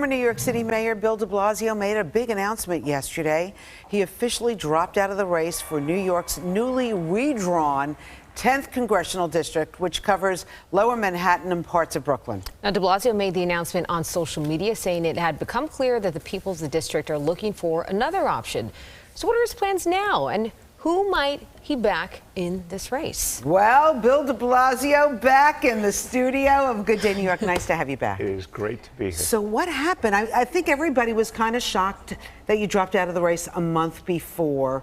Former New York City Mayor Bill de Blasio made a big announcement yesterday. He officially dropped out of the race for New York's newly redrawn 10th congressional district, which covers Lower Manhattan and parts of Brooklyn. Now, de Blasio made the announcement on social media, saying it had become clear that the people of the district are looking for another option. So what are his plans now, and who might he back in this race? Well, Bill de Blasio back in the studio of Good Day New York. Nice to have you back. It is great to be here. So what happened? I think everybody was kind of shocked that you dropped out of the race a month before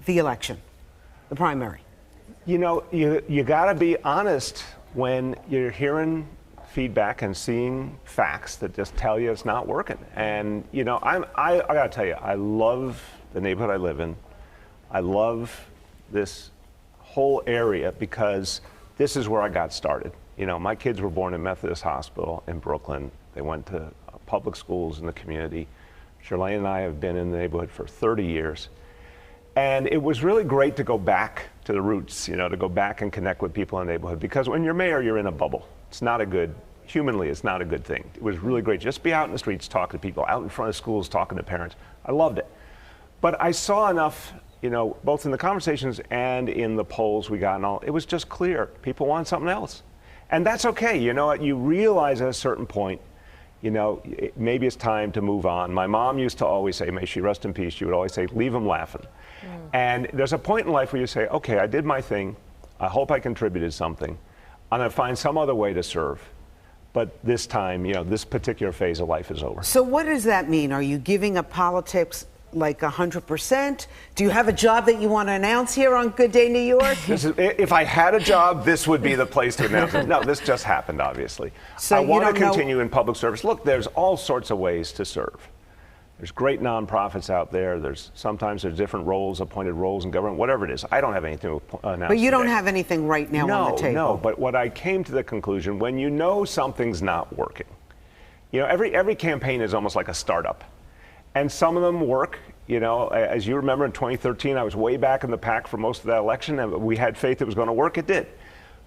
the election, the primary. You know, you got to be honest when you're hearing feedback and seeing facts that just tell you it's not working. And, you know, I got to tell you, I love the neighborhood I live in. I love this whole area because this is where I got started. You know, my kids were born in Methodist Hospital in Brooklyn. They went to public schools in the community. Charlene and I have been in the neighborhood for 30 years. And it was really great to go back to the roots, you know, to go back and connect with people in the neighborhood, because when you're mayor, you're in a bubble. It's not a good, humanly, it's not a good thing. It was really great. Just be out in the streets, talking to people, out in front of schools, talking to parents. I loved it. But I saw enough, you know, both in the conversations and in the polls we got and all, it was just clear people want something else. And that's okay. You know what? You realize at a certain point, you know, maybe it's time to move on. My mom used to always say, may she rest in peace, she would always say, leave them laughing. And there's a point in life where you say, okay, I did my thing. I hope I contributed something. I'm going to find some other way to serve. But this time, you know, this particular phase of life is over. So what does that mean? Are you giving up politics like 100%? Do you have a job that you want to announce here on Good Day New York? If I had a job, this would be the place to announce it. No, this just happened, obviously. So I want to continue in public service. Look, there's all sorts of ways to serve. There's great nonprofits out there. Sometimes there's different roles, appointed roles in government, whatever it is. I don't have anything to announce. But you don't today. have anything right now on the table. No, but what I came to the conclusion, when you know something's not working, you know, every campaign is almost like a startup. And some of them work. You know, as you remember, in 2013, I was way back in the pack for most of that election, and we had faith it was going to work. It did.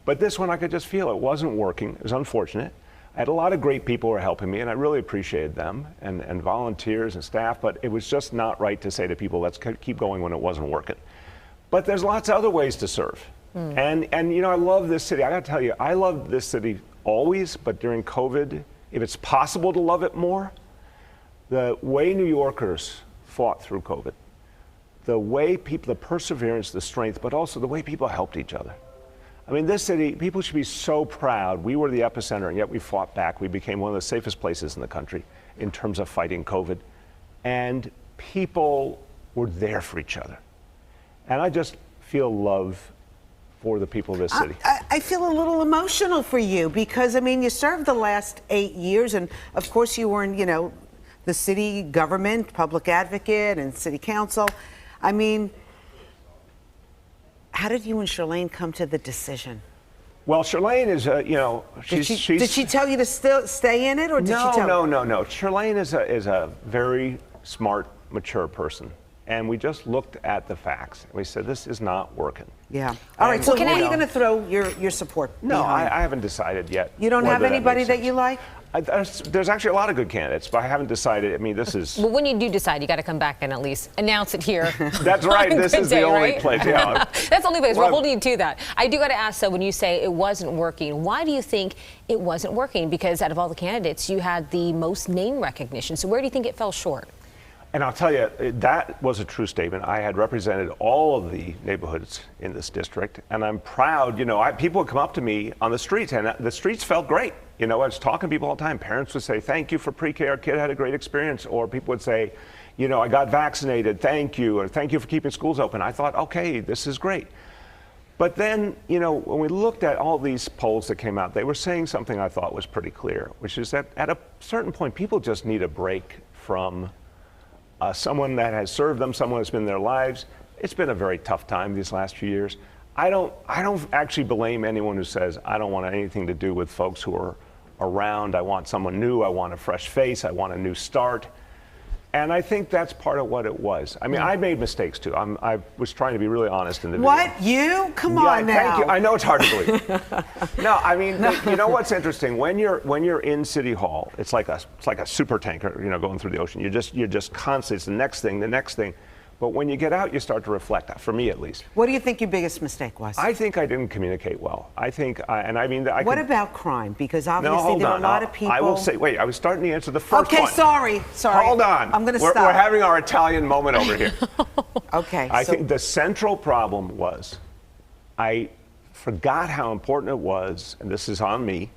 But this one, I could just feel it wasn't working. It was unfortunate. I had a lot of great people who were helping me, and I really appreciated them, and volunteers and staff, but it was just not right to say to people, let's keep going when it wasn't working. But there's lots of other ways to serve. And you know, I love this city. I got to tell you, I love this city always, but during COVID, if it's possible to love it more, the way New Yorkers fought through COVID, the way people, the perseverance, the strength, but also the way people helped each other. I mean, this city, people should be so proud. We were the epicenter, and yet we fought back. We became one of the safest places in the country in terms of fighting COVID. And people were there for each other. And I just feel love for the people of this city. I feel a little emotional for you because, I mean, you served the last 8 years, and of course you were in, you know, the city government, public advocate, and city council. I mean, how did you and Charlene come to the decision? Well, Charlene is, you know, did she tell you to still stay in it, or did she tell? No. Charlene is a very smart, mature person, and we just looked at the facts. We said this is not working. Yeah. All right. So, who are you going to throw your support? No, I haven't decided yet. You don't have anybody that you like? There's actually a lot of good candidates, but I haven't decided. I mean, this is... Well, when you do decide, you got to come back and at least announce it here. That's right. This is the only place. Yeah. That's the only place. We're holding you to that. I do got to ask, though, when you say it wasn't working, why do you think it wasn't working? Because out of all the candidates, you had the most name recognition. So where do you think it fell short? And I'll tell you, that was a true statement. I had represented all of the neighborhoods in this district, and I'm proud. You know, people would come up to me on the streets, and the streets felt great. You know, I was talking to people all the time. Parents would say, thank you for pre-K, our kid had a great experience. Or people would say, you know, I got vaccinated, thank you, or thank you for keeping schools open. I thought, okay, this is great. But then, you know, when we looked at all these polls that came out, they were saying something I thought was pretty clear, which is that at a certain point, people just need a break from someone that has served them, someone that's been in their lives. It's been a very tough time these last few years. I don't actually blame anyone who says, I don't want anything to do with folks who are around. I want someone new. I want a fresh face. I want a new start. And I think that's part of what it was. I mean, I made mistakes too. I was trying to be really honest in the video. What? You? Come on now. Thank you. I know it's hard to believe. No, I mean, you know what's interesting? When you're in City Hall, it's like a super tanker, going through the ocean. You're just constantly. It's the next thing. But when you get out, you start to reflect. For me, at least. What do you think your biggest mistake was? I think I didn't communicate well. What about crime? Because obviously there are a lot of people. I will say. Wait, I was starting to answer the first one. Okay, sorry. Hold on. I'm going to stop. We're having our Italian moment over here. Okay. I think the central problem was I forgot how important it was, and this is on me.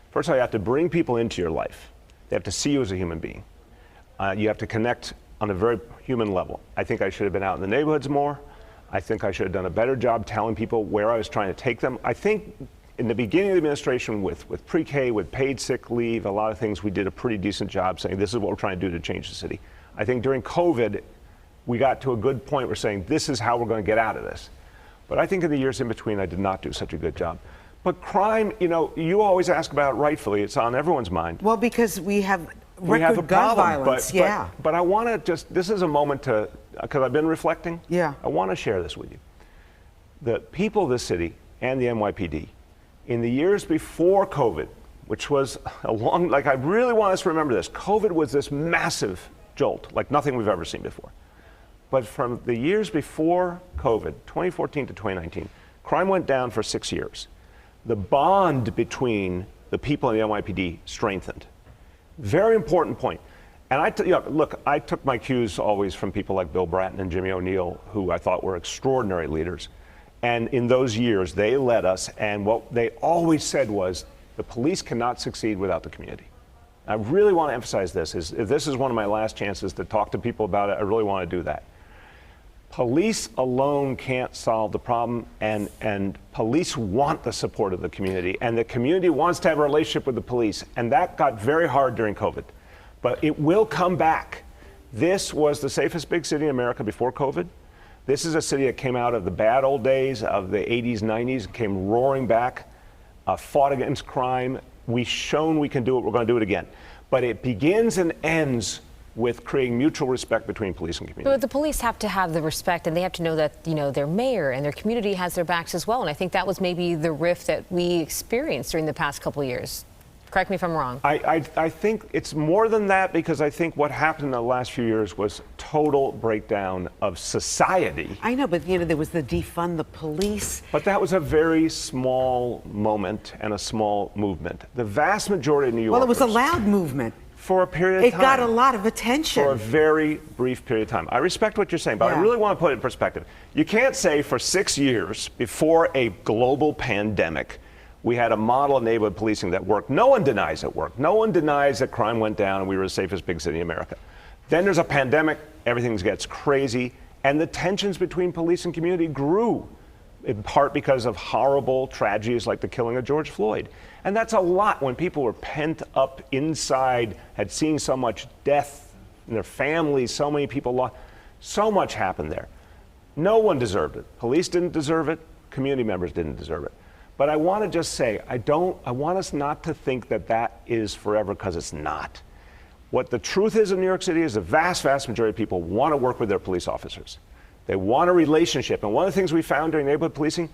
First of all, you have to bring people into your life. They have to see you as a human being. You have to connect on a very human level. I think I should have been out in the neighborhoods more. I think I should have done a better job telling people where I was trying to take them. I think in the beginning of the administration with pre-K, with paid sick leave, a lot of things, we did a pretty decent job saying this is what we're trying to do to change the city. I think during COVID, we got to a good point where saying this is how we're going to get out of this. But I think in the years in between, I did not do such a good job. But crime, you always ask about it rightfully. It's on everyone's mind. Well, because we have a gun problem, violence, but I want to this is a moment because I've been reflecting. Yeah. I want to share this with you. The people of this city and the NYPD, in the years before COVID, which was I really want us to remember this. COVID was this massive jolt, like nothing we've ever seen before. But from the years before COVID, 2014 to 2019, crime went down for 6 years. The bond between the people in the NYPD strengthened. Very important point. And I took my cues always from people like Bill Bratton and Jimmy O'Neill, who I thought were extraordinary leaders. And in those years, they led us. And what they always said was, the police cannot succeed without the community. I really want to emphasize this. If this is one of my last chances to talk to people about it, I really want to do that. Police alone can't solve the problem, and police want the support of the community, and the community wants to have a relationship with the police, and that got very hard during COVID. But it will come back. This was the safest big city in America before COVID. This is a city that came out of the bad old days of the 80s, 90s, came roaring back, fought against crime. We've shown we can do it. We're going to do it again. But it begins and ends with creating mutual respect between police and community. But the police have to have the respect, and they have to know that, their mayor and their community has their backs as well. And I think that was maybe the rift that we experienced during the past couple of years. Correct me if I'm wrong. I think it's more than that, because I think what happened in the last few years was total breakdown of society. I know, but there was the defund the police. But that was a very small moment and a small movement. The vast majority of New Yorkers. Well, it was a loud movement. For a period of time. It got a lot of attention. For a very brief period of time. I respect what you're saying, but I really want to put it in perspective. You can't say for 6 years before a global pandemic, we had a model of neighborhood policing that worked. No one denies it worked. No one denies that crime went down and we were the safest big city in America. Then there's a pandemic, everything gets crazy, and the tensions between police and community grew, in part because of horrible tragedies like the killing of George Floyd. And that's a lot when people were pent up inside, had seen so much death in their families, so many people lost. So much happened there. No one deserved it. Police didn't deserve it. Community members didn't deserve it. But I want to just say, I want us not to think that that is forever, because it's not. What the truth is in New York City is the vast, vast majority of people want to work with their police officers. They want a relationship. And one of the things we found during neighborhood policing,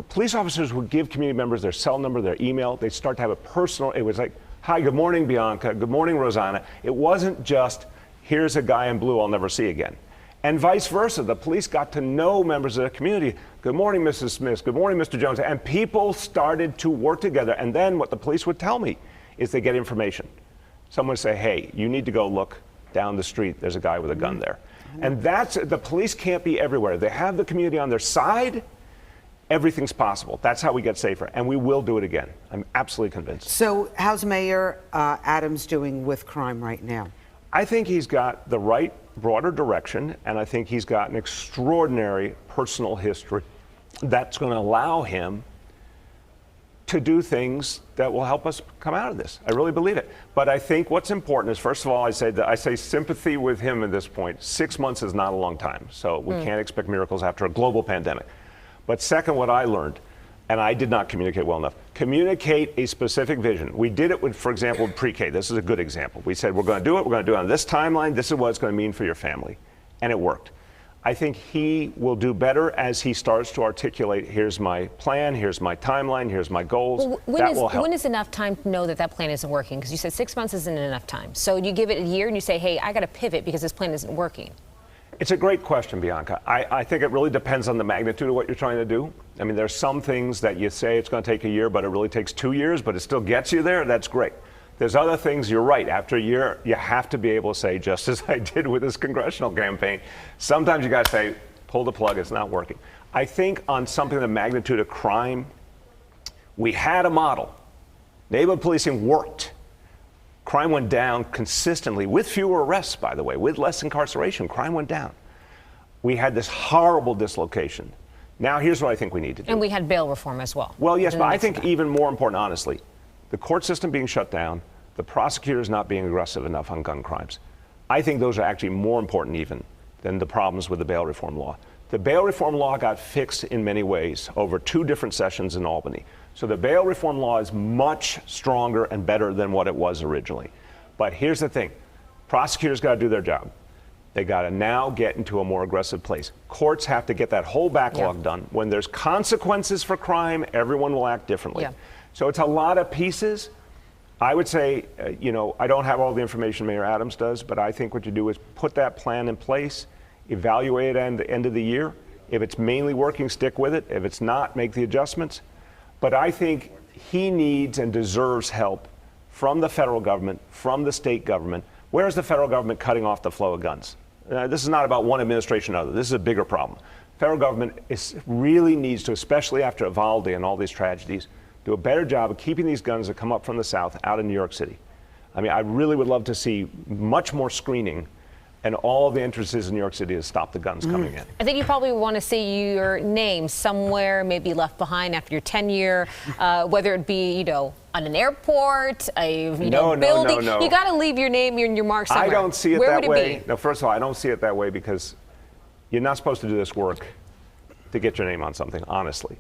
police officers would give community members their cell number, their email. They'd start to have a personal, it was like, hi, good morning, Bianca. Good morning, Rosanna. It wasn't just, here's a guy in blue I'll never see again. And vice versa. The police got to know members of the community. Good morning, Mrs. Smith. Good morning, Mr. Jones. And people started to work together. And then what the police would tell me is they get information. Someone would say, hey, you need to go look down the street. There's a guy with a gun there. And the police can't be everywhere. They have the community on their side. Everything's possible. That's how we get safer, and we will do it again. I'm absolutely convinced. So how's Mayor Adams doing with crime right now? I think he's got the right broader direction, and I think he's got an extraordinary personal history that's going to allow him to do things that will help us come out of this. I really believe it. But I think what's important is, first of all, I say sympathy with him at this point. 6 months is not a long time, so we can't expect miracles after a global pandemic. But second, what I learned, and I did not communicate well enough, Communicate a specific vision. We did it with, for example, pre-K. This is a good example. We said, we're going to do it. We're going to do it on this timeline. This is what it's going to mean for your family. And it worked. I think he will do better as he starts to articulate, here's my plan, here's my timeline, here's my goals. Well, that will help. When is enough time to know that that plan isn't working? Because you said 6 months isn't enough time. So you give it a year and you say, hey, I got to pivot because this plan isn't working. It's a great question, Bianca. I think it really depends on the magnitude of what you're trying to do. I mean, there's some things that you say it's going to take a year, but it really takes 2 years, but it still gets you there. That's great. There's other things, you're right. After a year, you have to be able to say, just as I did with this congressional campaign, sometimes you got to say, pull the plug, it's not working. I think on something the magnitude of crime, we had a model. Neighborhood policing worked. Crime went down consistently, with fewer arrests, by the way, with less incarceration. Crime went down. We had this horrible dislocation. Now, here's what I think we need to do. And we had bail reform as well. Well, yes, but I think even more important, honestly, the court system being shut down, the prosecutors not being aggressive enough on gun crimes. I think those are actually more important even than the problems with the bail reform law. The bail reform law got fixed in many ways over 2 different sessions in Albany. So the bail reform law is much stronger and better than what it was originally. But here's the thing. Prosecutors got to do their job. They got to now get into a more aggressive place. Courts have to get that whole backlog done. When there's consequences for crime, everyone will act differently. Yeah. So it's a lot of pieces. I would say, I don't have all the information Mayor Adams does, but I think what you do is put that plan in place, evaluate it at the end of the year. If it's mainly working, stick with it. If it's not, make the adjustments. But I think he needs and deserves help from the federal government, from the state government. Where is the federal government cutting off the flow of guns? This is not about one administration or other. This is a bigger problem. Federal government really needs to, especially after Uvalde and all these tragedies, do a better job of keeping these guns that come up from the South out of New York City. I mean, I really would love to see much more screening and all of the entrances in New York City to stop the guns coming in. I think you probably want to see your name somewhere, maybe left behind after your tenure, whether it be, on an airport, a building. No. You got to leave your name and your mark somewhere. I don't see it Where that would way. it be? No, first of all, I don't see it that way because you're not supposed to do this work to get your name on something, honestly.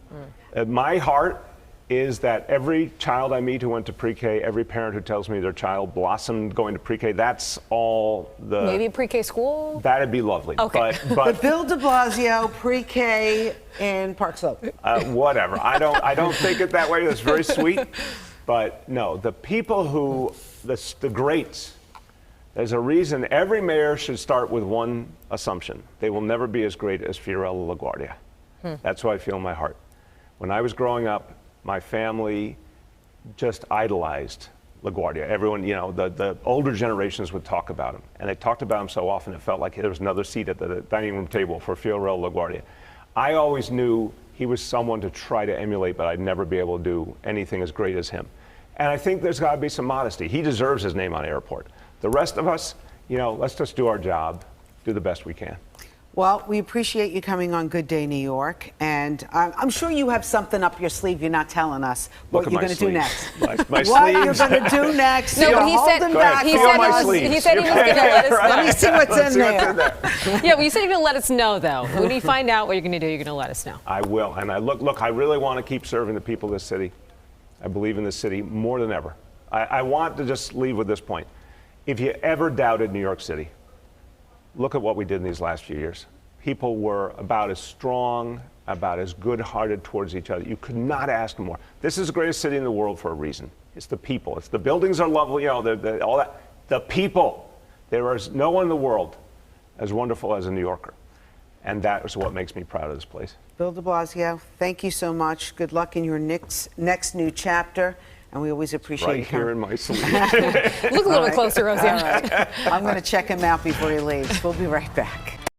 My heart is that every child I meet who went to pre-K, every parent who tells me their child blossomed going to pre-K, that's all the... Maybe a pre-K school? That'd be lovely. Okay. But Bill de Blasio, pre-K in Park Slope. Whatever. I don't think it that way. That's very sweet. But no, the people who, the greats, there's a reason every mayor should start with one assumption. They will never be as great as Fiorello LaGuardia. That's how I feel in my heart. When I was growing up, my family just idolized LaGuardia. Everyone, the older generations would talk about him. And they talked about him so often it felt like there was another seat at the dining room table for Fiorello LaGuardia. I always knew he was someone to try to emulate, but I'd never be able to do anything as great as him. And I think there's got to be some modesty. He deserves his name on airport. The rest of us, let's just do our job, do the best we can. Well, we appreciate you coming on Good Day New York, and I'm sure you have something up your sleeve you're not telling us what you're going to do next. My What sleeves. you're going to do next. No, You're but he said- holding Go back ahead, he for said my us. sleeves. He said he was going to let us know. Let me see what's Let's in see what's there. Yeah, well, you said you're going to let us know, though. When you find out what you're going to do, you're going to let us know. I will. And look, I really want to keep serving the people of this city. I believe in this city more than ever. I want to just leave with this point. If you ever doubted New York City, look at what we did in these last few years. People were about as strong, about as good-hearted towards each other. You could not ask more. This is the greatest city in the world for a reason. It's the people. It's the buildings are lovely, all that. The people. There is no one in the world as wonderful as a New Yorker. And that is what makes me proud of this place. Bill de Blasio, thank you so much. Good luck in your next new chapter. And we always appreciate you Right here in my sleeve. Look a little bit closer, Rosanna. All right. I'm going to check him out before he leaves. We'll be right back.